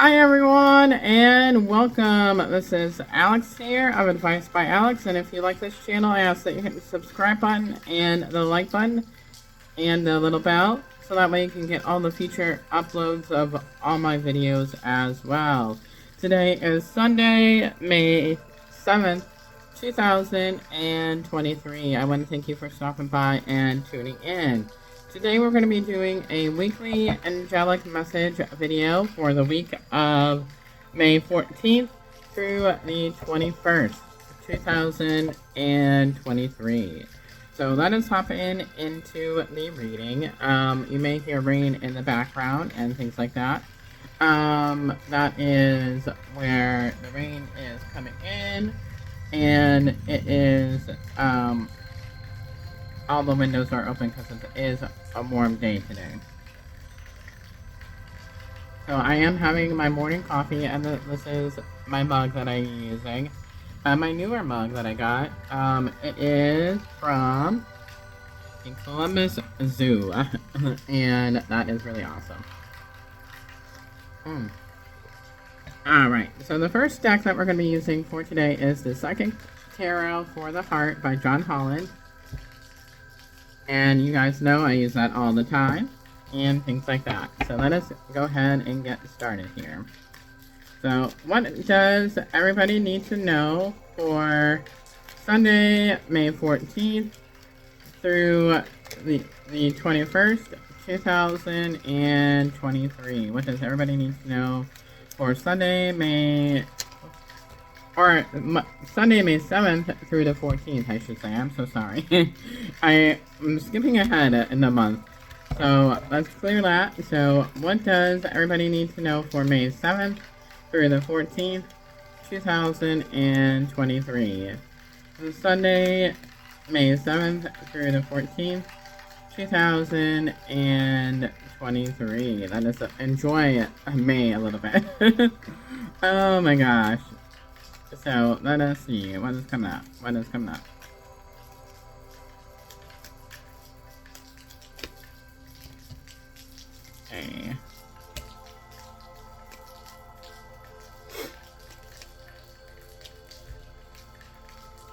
Hi everyone and welcome. This is Alex here of Advice by Alex, and if you like this channel I ask that you hit the subscribe button and the like button and the little bell so that way you can get all the future uploads of all my videos as well. Today is Sunday, May 7th, 2023. I want to thank you for stopping by and tuning in. Today we're going to be doing a weekly angelic message video for the week of May 14th through the 21st, 2023. So let us hop into the reading. You may hear rain in the background and things like that. That is where the rain is coming in, and it is, all the windows are open because it is a warm day today. So I am having my morning coffee, and this is my mug that I'm using. My newer mug that I got. It is from the Columbus Zoo, and that is really awesome. Alright, so the first deck that we're going to be using for today is the Psychic Tarot for the Heart by John Holland. And you guys know I use that all the time, and things like that. So let us go ahead and get started here. So what does everybody need to know for Sunday, May 14th through the 21st, 2023? What does everybody need to know for Sunday, May 7th through the 14th, I should say. I'm so sorry. I'm skipping ahead in the month. So let's clear that. So what does everybody need to know for May 7th through the 14th, 2023? Sunday, May 7th through the 14th, 2023. That is, enjoy May a little bit. Oh my gosh. So let us see what is coming up. What is coming up? Okay.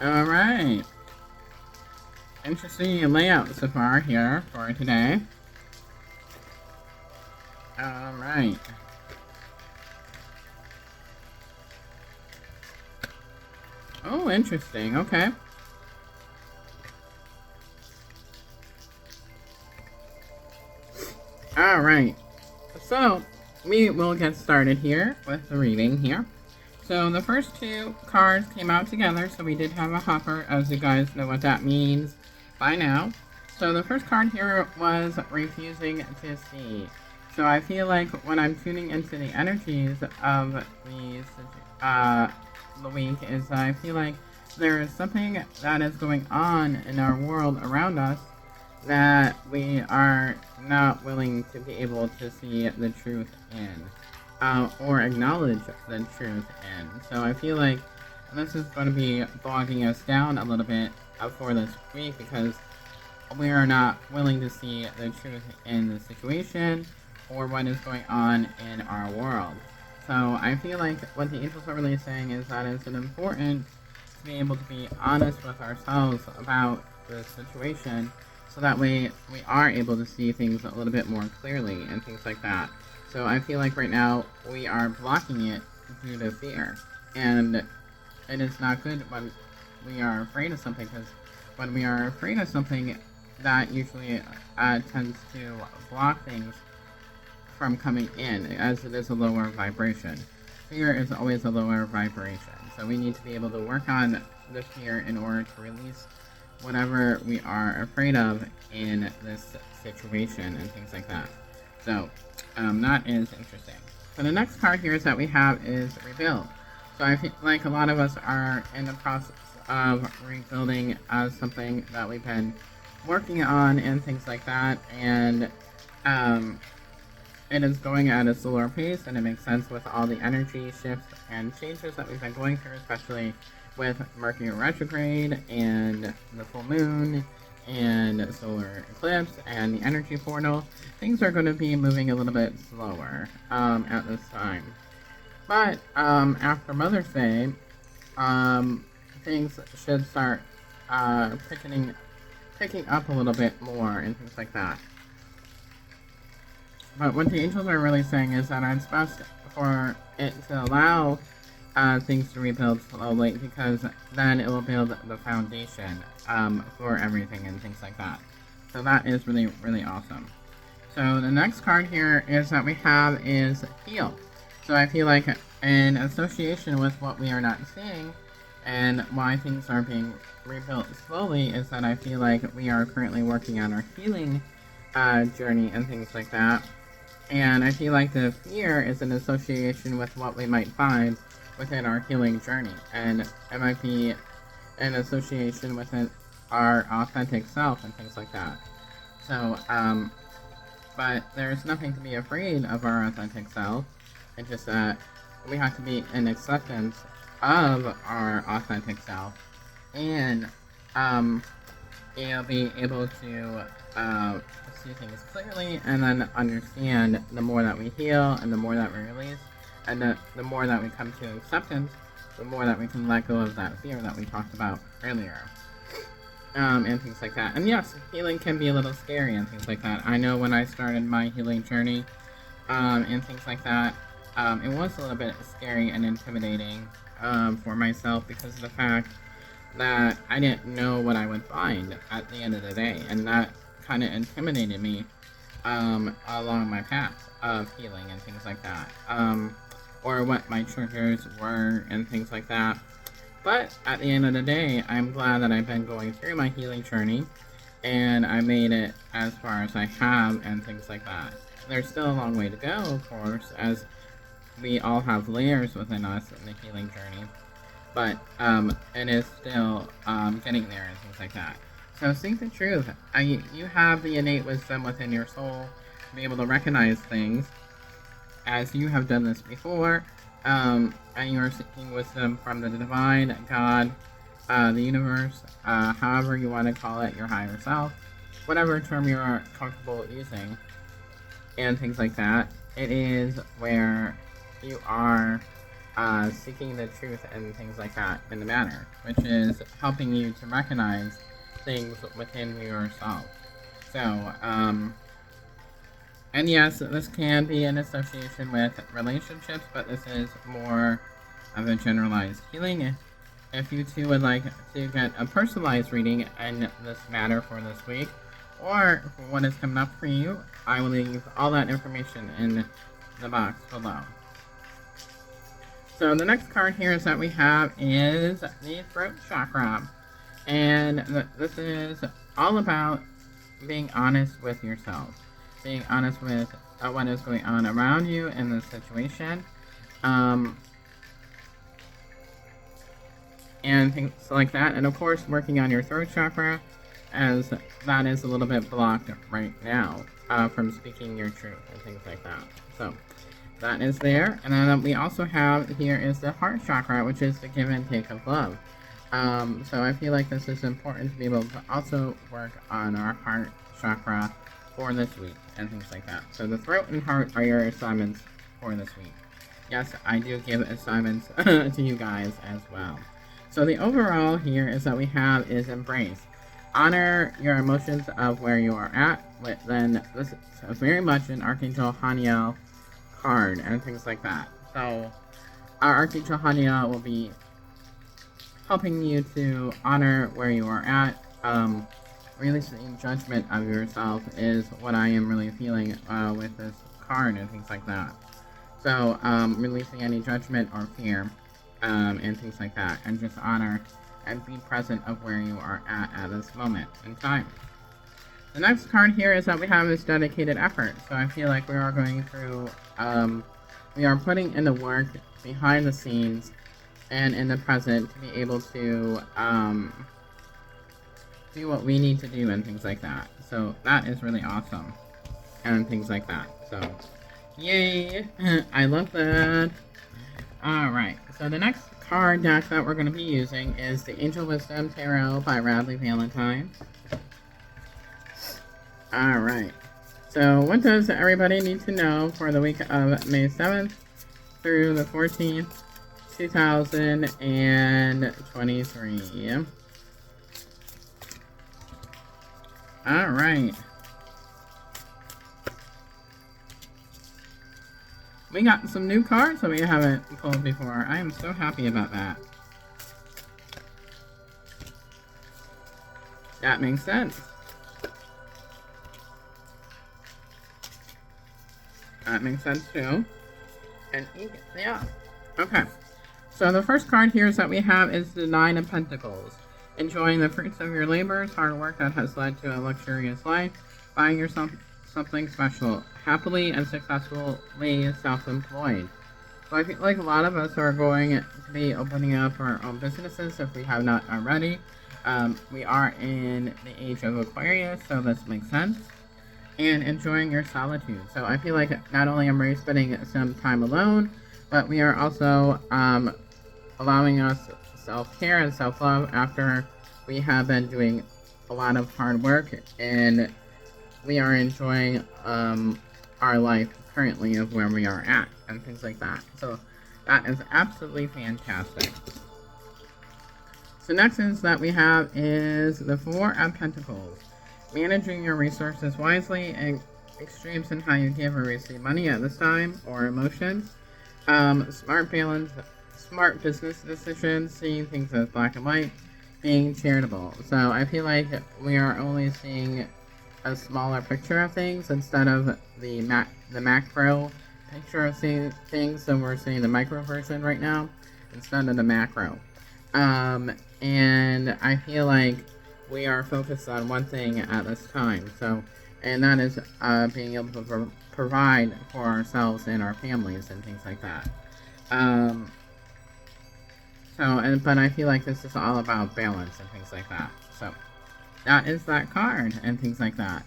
All right. Interesting layout so far here for today. All right. Oh, interesting. Okay. Alright. So, we will get started here with the reading here. So, the first two cards came out together, so we did have a hopper, as you guys know what that means by now. So, the first card here was refusing to see. So, I feel like when I'm tuning into the energies of these, the week is I feel like there is something that is going on in our world around us that we are not willing to be able to see the truth in, or acknowledge the truth in. So I feel like this is going to be bogging us down a little bit for this week because we are not willing to see the truth in the situation or what is going on in our world. So I feel like what the angels are really saying is that it's important to be able to be honest with ourselves about the situation so that way we are able to see things a little bit more clearly and things like that. So I feel like right now we are blocking it due to fear. And it is not good when we are afraid of something, because when we are afraid of something, that usually tends to block things from coming in, as it is a lower vibration. Fear is always a lower vibration, so we need to be able to work on the fear in order to release whatever we are afraid of in this situation and things like that. So that is interesting. So the next card here is that we have is rebuild. So I feel like a lot of us are in the process of rebuilding something that we've been working on and things like that, and it is going at a slower pace, and it makes sense with all the energy shifts and changes that we've been going through, especially with Mercury retrograde and the full moon and solar eclipse and the energy portal. Things are going to be moving a little bit slower at this time. But after Mother's Day, things should start picking up a little bit more and things like that. But what the angels are really saying is that it's best for it to allow things to rebuild slowly, because then it will build the foundation for everything and things like that. So that is really, really awesome. So the next card here is that we have is heal. So I feel like in association with what we are not seeing and why things are being rebuilt slowly is that I feel like we are currently working on our healing journey and things like that. And I feel like the fear is an association with what we might find within our healing journey. And it might be an association with our authentic self and things like that. So, but there's nothing to be afraid of our authentic self. It's just that we have to be in acceptance of our authentic self, and be able to see things clearly, and then understand the more that we heal and the more that we release, and the more that we come to acceptance, the more that we can let go of that fear that we talked about earlier. And things like that. And yes, healing can be a little scary and things like that. I know when I started my healing journey, and things like that, it was a little bit scary and intimidating for myself, because of the fact that I didn't know what I would find at the end of the day, and that kind of intimidated me along my path of healing and things like that, or what my triggers were and things like that. But at the end of the day, I'm glad that I've been going through my healing journey, and I made it as far as I have and things like that. There's still a long way to go, of course, as we all have layers within us in the healing journey, but it is still getting there and things like that. So seek the truth. You have the innate wisdom within your soul to be able to recognize things, as you have done this before, and you are seeking wisdom from the divine, God, the universe, however you want to call it, your higher self, whatever term you are comfortable using, and things like that. It is where you are seeking the truth and things like that in the matter, which is helping you to recognize things within yourself. So, and yes, this can be in association with relationships, but this is more of a generalized healing. If you two would like to get a personalized reading in this matter for this week, or for what is coming up for you, I will leave all that information in the box below. So the next card here is that we have is the throat chakra. And this is all about being honest with yourself. Being honest with what is going on around you in this situation. And things like that. And of course, working on your throat chakra, as that is a little bit blocked right now from speaking your truth and things like that. So that is there. And then we also have here is the heart chakra, which is the give and take of love. So I feel like this is important to be able to also work on our heart chakra for this week and things like that. So the throat and heart are your assignments for this week. Yes, I do give assignments to you guys as well. So the overall here is that we have is embrace. Honor your emotions of where you are at. Then this is very much an Archangel Haniel card and things like that. So our Archangel Haniel will be helping you to honor where you are at. Releasing judgment of yourself is what I am really feeling with this card and things like that. So releasing any judgment or fear and things like that, and just honor and be present of where you are at this moment in time. The next card here is that we have this dedicated effort. So I feel like we are going through, we are putting in the work behind the scenes and in the present to be able to do what we need to do and things like that. So that is really awesome and things like that. So yay, I love that. Alright, so the next card deck that we're going to be using is the Angel Wisdom Tarot by Radley Valentine. Alright, so what does everybody need to know for the week of May 7th through the 14th, 2023. Alright. We got some new cards that we haven't pulled before. I am so happy about that. That makes sense. That makes sense too. And yeah. Okay. So the first card here is that we have is the Nine of Pentacles. Enjoying the fruits of your labors, hard work that has led to a luxurious life, buying yourself something special, happily and successfully self-employed. So I feel like a lot of us are going to be opening up our own businesses if we have not already. We are in the age of Aquarius, so this makes sense. And enjoying your solitude. So I feel like not only am we spending some time alone, but we are also allowing us self-care and self-love after we have been doing a lot of hard work, and we are enjoying our life currently of where we are at and things like that. So that is absolutely fantastic. So next is that we have is the Four of Pentacles. Managing your resources wisely and extremes in how you give or receive money at this time or emotions. Smart balance, smart business decisions, seeing things as black and white, being charitable. So I feel like we are only seeing a smaller picture of things instead of the macro picture of seeing things. So we're seeing the micro version right now instead of the macro. And I feel like we are focused on one thing at this time. So, and that is being able to provide for ourselves and our families and things like that. But I feel like this is all about balance and things like that. So that is that card and things like that.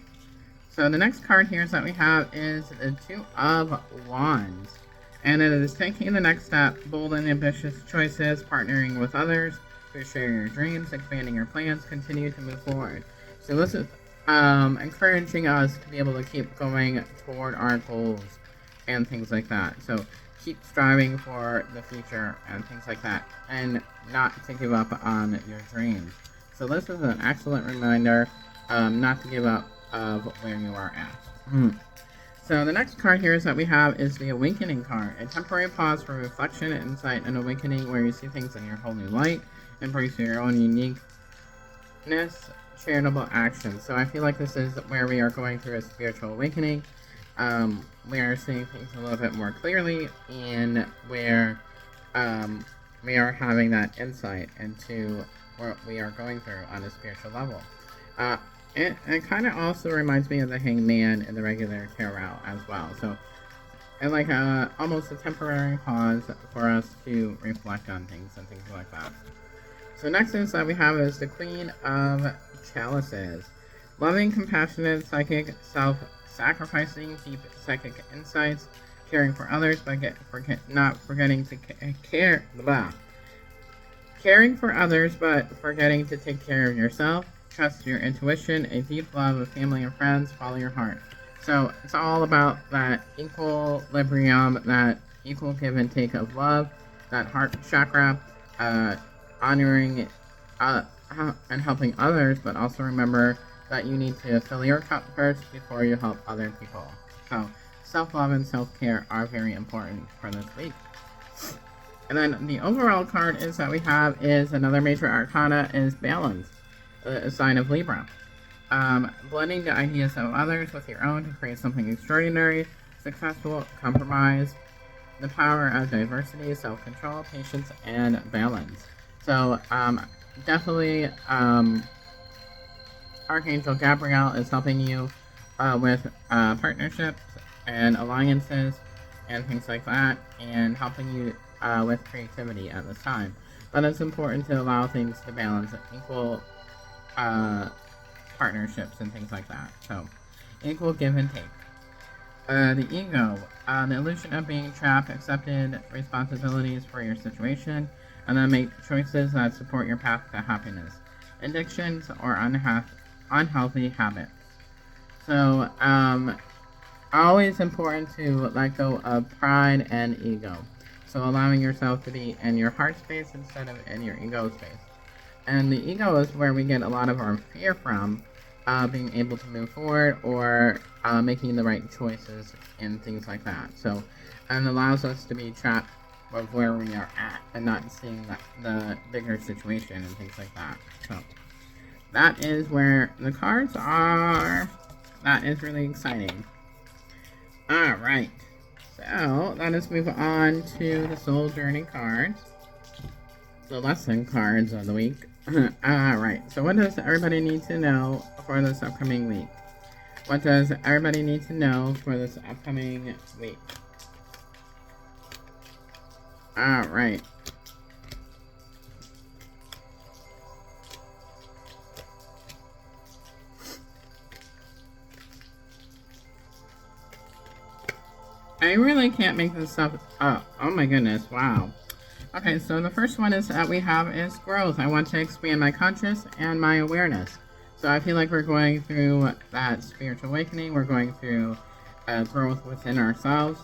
So the next card here is that we have is the Two of Wands. And it is taking the next step, bold and ambitious choices, partnering with others to share your dreams, expanding your plans, continue to move forward. So this is encouraging us to be able to keep going toward our goals and things like that. So keep striving for the future and things like that, and not to give up on your dreams. So this is an excellent reminder not to give up of where you are at. So the next card here is that we have is the Awakening card. A temporary pause for reflection, insight, and awakening where you see things in your whole new light. Embrace your own uniqueness, charitable action. So I feel like this is where we are going through a spiritual awakening. We are seeing things a little bit more clearly, and where we are having that insight into what we are going through on a spiritual level. It kind of also reminds me of the Hangman in the regular tarot as well. So, and like almost a temporary pause for us to reflect on things and things like that. So next is that we have is the Queen of Chalices. Loving, compassionate, psychic, self-sacrificing, deep psychic insights, caring for others, but not forgetting to care. Caring for others, but forgetting to take care of yourself. Trust your intuition, a deep love of family and friends, follow your heart. So it's all about that equilibrium, that equal give and take of love, that heart chakra, honoring and helping others, but also remember that you need to fill your cup first before you help other people. So self-love and self-care are very important for this week. And then the overall card is that we have is another major arcana is balance. A sign of Libra. Blending the ideas of others with your own to create something extraordinary, successful, compromise, the power of diversity, self-control, patience, and balance. So, definitely, Archangel Gabriel is helping you with partnerships and alliances and things like that, and helping you with creativity at this time. But it's important to allow things to balance equal partnerships and things like that. So, equal give and take. The ego, the illusion of being trapped, accepted responsibilities for your situation, and then make choices that support your path to happiness. Addictions or unhealthy habits. So, always important to let go of pride and ego. So allowing yourself to be in your heart space instead of in your ego space. And the ego is where we get a lot of our fear from, being able to move forward or making the right choices and things like that. So, and allows us to be trapped of where we are at and not seeing the bigger situation and things like that. So, that is where the cards are. That is really exciting. Alright, so let us move on to the Soul Journey cards. The lesson cards of the week. Alright, so what does everybody need to know for this upcoming week? What does everybody need to know for this upcoming week? Alright. I really can't make this stuff up. Oh my goodness, wow. Okay, so the first one is that we have is growth. I want to expand my conscious and my awareness. So I feel like we're going through that spiritual awakening. We're going through growth within ourselves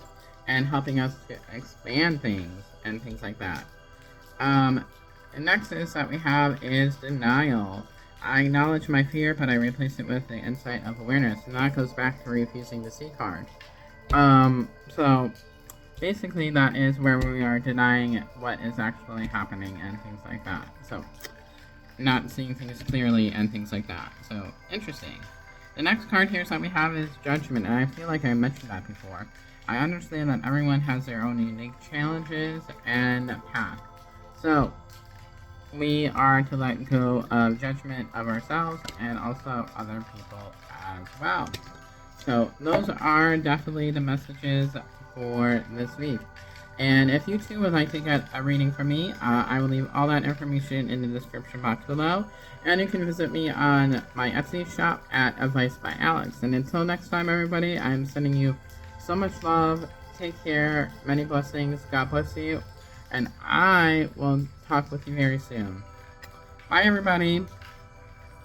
and helping us to expand things and things like that. The next is that we have is denial. I acknowledge my fear, but I replace it with the insight of awareness. And that goes back to refusing the C card. So basically that is where we are denying what is actually happening and things like that. So not seeing things clearly and things like that. So interesting. The next card here that we have is judgment, and I feel like I mentioned that before. I understand that everyone has their own unique challenges and path. So we are to let go of judgment of ourselves and also other people as well. So those are definitely the messages for this week. And if you too would like to get a reading from me, I will leave all that information in the description box below. And you can visit me on my Etsy shop at Advice by Alex. And until next time, everybody, I'm sending you so much love. Take care. Many blessings. God bless you. And I will talk with you very soon. Bye, everybody.